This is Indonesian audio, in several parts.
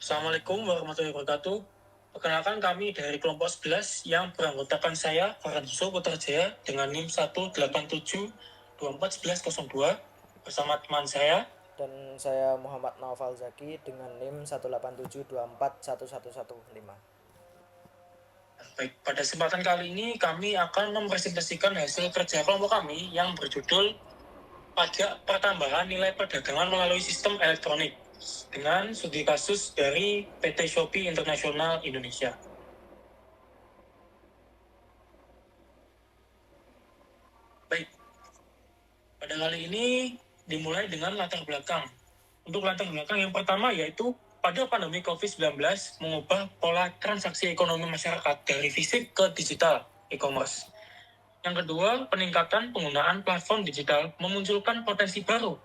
Assalamualaikum warahmatullahi wabarakatuh. Perkenalkan kami dari kelompok 11 yang beranggotakan saya, Farhanso Putrajaya, dengan NIM 187241102 bersama teman saya. Dan saya Muhammad Naufal Zaki dengan NIM 187241115. Baik, pada kesempatan kali ini kami akan mempresentasikan hasil kerja kelompok kami yang berjudul Pajak Pertambahan Nilai Perdagangan Melalui Sistem Elektronik dengan studi kasus dari PT Shopee International Indonesia. Baik, pada kali ini dimulai dengan latar belakang. Untuk latar belakang yang pertama yaitu pada pandemi COVID-19 mengubah pola transaksi ekonomi masyarakat dari fisik ke digital e-commerce. Yang kedua, peningkatan penggunaan platform digital memunculkan potensi baru,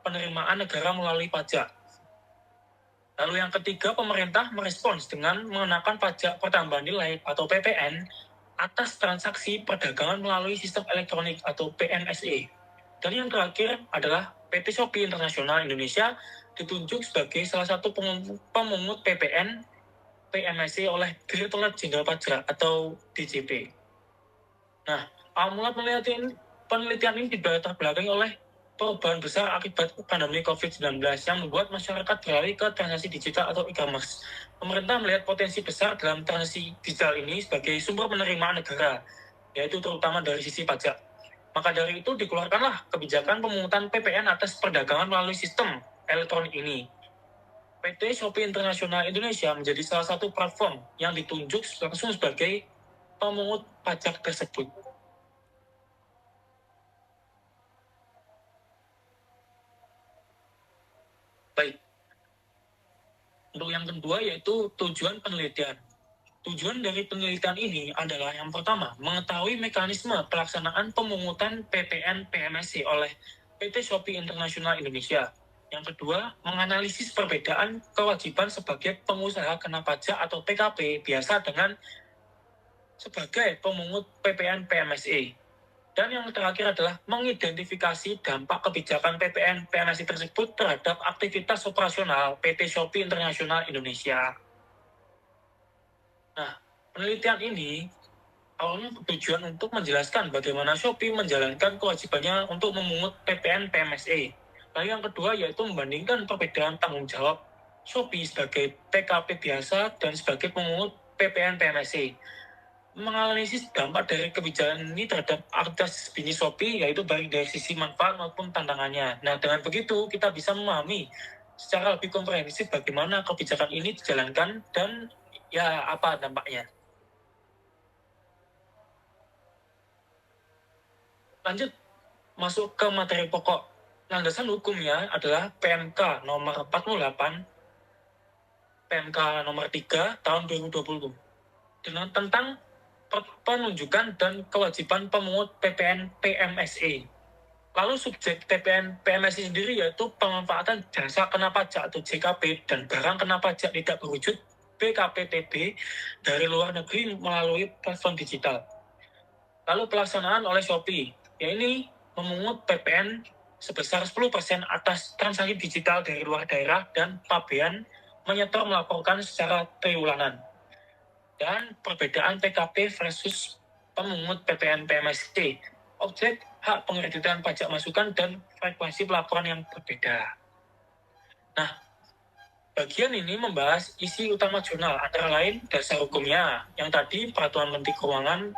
penerimaan negara melalui pajak. Lalu yang ketiga, pemerintah merespons dengan mengenakan pajak pertambahan nilai atau PPN atas transaksi perdagangan melalui sistem elektronik atau PMSE. Dan yang terakhir adalah PT Shopee International Indonesia ditunjuk sebagai salah satu pemungut PPN PMSE oleh Direktorat Jenderal Pajak atau DJP. Nah, awal penelitian ini dilatar belakangi oleh perubahan besar akibat pandemi COVID-19 yang membuat masyarakat beralih ke transaksi digital atau e-commerce. Pemerintah melihat potensi besar dalam transaksi digital ini sebagai sumber penerimaan negara, yaitu terutama dari sisi pajak. Maka dari itu dikeluarkanlah kebijakan pemungutan PPN atas perdagangan melalui sistem elektronik ini. PT Shopee International Indonesia menjadi salah satu platform yang ditunjuk langsung sebagai pemungut pajak tersebut. Baik, untuk yang kedua yaitu tujuan penelitian. Tujuan dari penelitian ini adalah yang pertama, mengetahui mekanisme pelaksanaan pemungutan PPN PMSI oleh PT Shopee International Indonesia. Yang kedua, menganalisis perbedaan kewajiban sebagai pengusaha kena pajak atau PKP biasa dengan sebagai pemungut PPN PMSI. Dan yang terakhir adalah mengidentifikasi dampak kebijakan PPN PMSI tersebut terhadap aktivitas operasional PT Shopee International Indonesia. Nah, penelitian ini awalnya bertujuan untuk menjelaskan bagaimana Shopee menjalankan kewajibannya untuk memungut PPN PMSE. Lalu yang kedua yaitu membandingkan perbedaan tanggung jawab Shopee sebagai PKP biasa dan sebagai pemungut PPN PMSE. Menganalisis dampak dari kebijakan ini terhadap aktivitas bisnis Shopee, yaitu baik dari sisi manfaat maupun tantangannya. Nah, dengan begitu kita bisa memahami secara lebih komprehensif bagaimana kebijakan ini dijalankan dan ya apa dampaknya. Lanjut masuk ke materi pokok. Landasan hukumnya adalah PMK nomor 48, PMK nomor 3 tahun 2020 dengan tentang penunjukan dan kewajiban pemungut PPN PMSE. Lalu subjek PPN PMSI sendiri yaitu pemanfaatan jasa kena pajak atau JKP dan barang kena pajak tidak berwujud BKPTB dari luar negeri melalui platform digital. Lalu pelaksanaan oleh Shopee, yaitu memungut PPN sebesar 10% atas transaksi digital dari luar daerah dan pabean menyetor melaporkan secara triwulanan. Dan perbedaan PKP versus pemungut PPN PMST, objek hak pengerjaan pajak masukan dan frekuensi pelaporan yang berbeda. Nah, bagian ini membahas isi utama jurnal, antara lain dasar hukumnya, yang tadi peraturan Menteri Keuangan,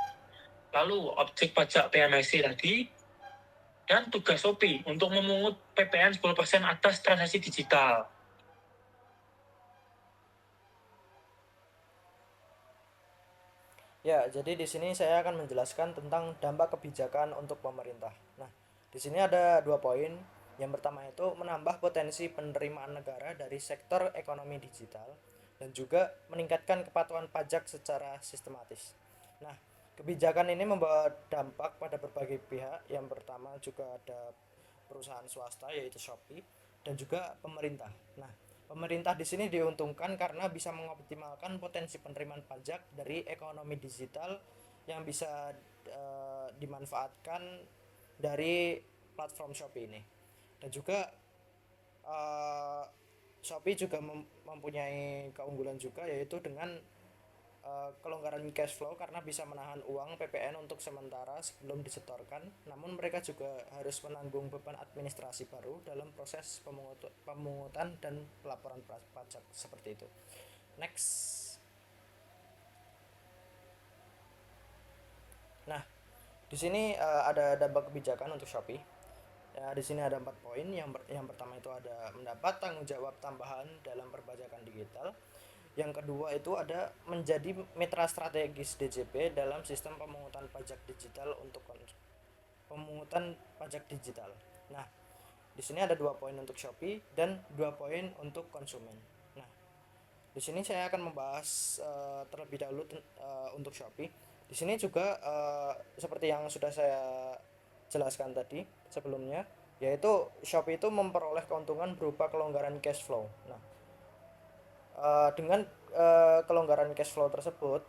lalu objek pajak PMST tadi, dan tugas Shopee untuk memungut PPN 10% atas transaksi digital. Ya, jadi di sini saya akan menjelaskan tentang dampak kebijakan untuk pemerintah. Nah, di sini ada dua poin. Yang pertama itu menambah potensi penerimaan negara dari sektor ekonomi digital dan juga meningkatkan kepatuhan pajak secara sistematis. Nah, kebijakan ini membawa dampak pada berbagai pihak. Yang pertama juga ada perusahaan swasta yaitu Shopee dan juga pemerintah. Nah, pemerintah di sini diuntungkan karena bisa mengoptimalkan potensi penerimaan pajak dari ekonomi digital yang bisa dimanfaatkan dari platform Shopee ini. Dan juga uh, Shopee juga mempunyai keunggulan juga, yaitu dengan kelonggaran cash flow karena bisa menahan uang PPN untuk sementara sebelum disetorkan, namun mereka juga harus menanggung beban administrasi baru dalam proses pemungutan dan pelaporan pajak seperti itu. Next. Nah, di sini ada dampak kebijakan untuk Shopee. Ya, di sini ada 4 poin. Yang pertama itu ada mendapat tanggung jawab tambahan dalam perpajakan digital. Yang kedua itu ada menjadi mitra strategis DJP dalam sistem pemungutan pajak digital untuk pemungutan pajak digital. Nah, di sini ada 2 poin untuk Shopee dan 2 poin untuk konsumen. Nah, di sini saya akan membahas terlebih dahulu untuk Shopee. Di sini juga seperti yang sudah saya jelaskan tadi sebelumnya, yaitu Shopee itu memperoleh keuntungan berupa kelonggaran cash flow. Nah, dengan kelonggaran cash flow tersebut,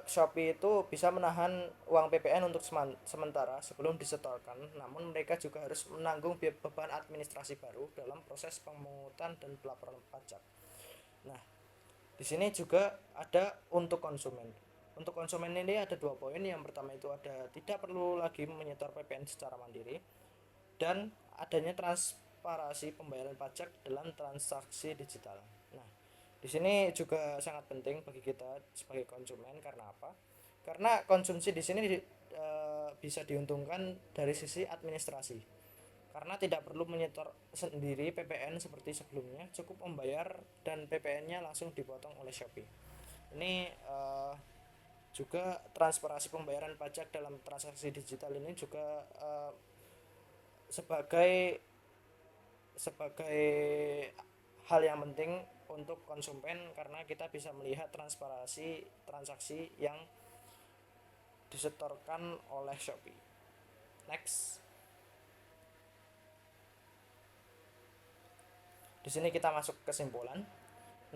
Shopee itu bisa menahan uang PPN untuk sementara sebelum disetorkan, namun mereka juga harus menanggung beban administrasi baru dalam proses pemungutan dan pelaporan pajak. Nah, di sini juga ada untuk konsumen. Untuk konsumen ini ada 2 poin. Yang pertama itu ada tidak perlu lagi menyetor PPN secara mandiri dan adanya transparansi pembayaran pajak dalam transaksi digital. Nah, di sini juga sangat penting bagi kita sebagai konsumen. Karena apa? Karena konsumsi di sini bisa diuntungkan dari sisi administrasi. Karena tidak perlu menyetor sendiri PPN seperti sebelumnya, cukup membayar dan PPN-nya langsung dipotong oleh Shopee. Ini juga transparansi pembayaran pajak dalam transaksi digital ini juga sebagai sebagai hal yang penting untuk konsumen, karena kita bisa melihat transparansi transaksi yang disetorkan oleh Shopee. Next. Di sini kita masuk kesimpulan.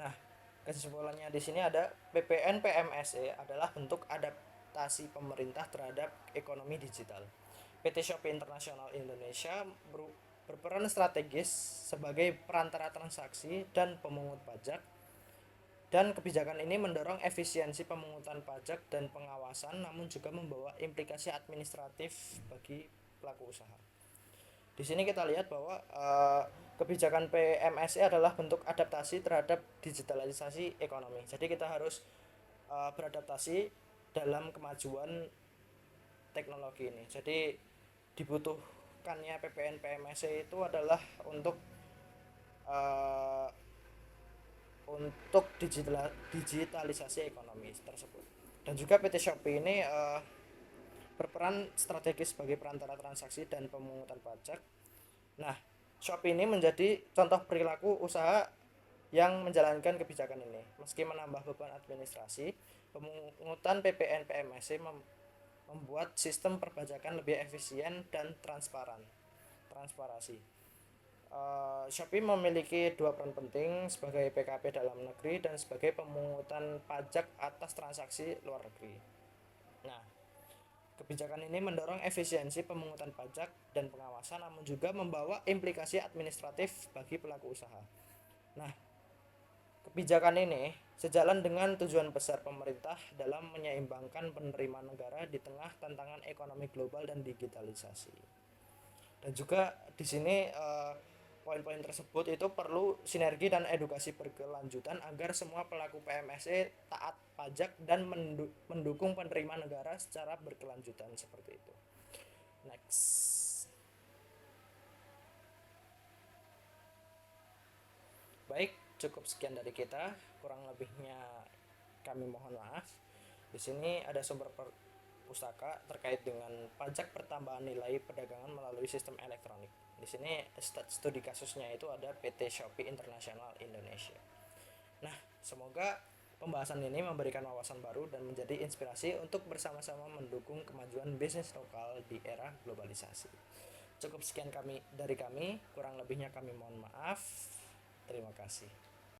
Nah, kesimpulannya di sini ada PPN PMSE adalah bentuk adaptasi pemerintah terhadap ekonomi digital. PT Shopee International Indonesia berperan strategis sebagai perantara transaksi dan pemungut pajak, dan kebijakan ini mendorong efisiensi pemungutan pajak dan pengawasan, namun juga membawa implikasi administratif bagi pelaku usaha. Di sini kita lihat bahwa kebijakan PMSE adalah bentuk adaptasi terhadap digitalisasi ekonomi. Jadi kita harus beradaptasi dalam kemajuan teknologi ini. Jadi dibutuhkannya PPN PMSE itu adalah untuk digitalisasi ekonomi tersebut. Dan juga PT Shopee ini berperan strategis sebagai perantara transaksi dan pemungutan pajak. Nah, Shopee ini menjadi contoh perilaku usaha yang menjalankan kebijakan ini. Meski menambah beban administrasi, pemungutan PPN PMSE membuat sistem perpajakan lebih efisien dan transparansi. Shopee memiliki 2 peran penting sebagai PKP dalam negeri dan sebagai pemungutan pajak atas transaksi luar negeri. Nah, kebijakan ini mendorong efisiensi pemungutan pajak dan pengawasan, namun juga membawa implikasi administratif bagi pelaku usaha. Nah, kebijakan ini sejalan dengan tujuan besar pemerintah dalam menyeimbangkan penerimaan negara di tengah tantangan ekonomi global dan digitalisasi. Dan juga di sini poin-poin tersebut itu perlu sinergi dan edukasi berkelanjutan agar semua pelaku PMSE taat pajak dan mendukung penerimaan negara secara berkelanjutan seperti itu. Next. Baik, cukup sekian dari kita. Kurang lebihnya kami mohon maaf. Di sini ada sumber pustaka terkait dengan pajak pertambahan nilai perdagangan melalui sistem elektronik. Di sini studi kasusnya itu ada PT Shopee International Indonesia. Nah, semoga pembahasan ini memberikan wawasan baru dan menjadi inspirasi untuk bersama-sama mendukung kemajuan bisnis lokal di era globalisasi. Cukup sekian dari kami, kurang lebihnya kami mohon maaf. Terima kasih.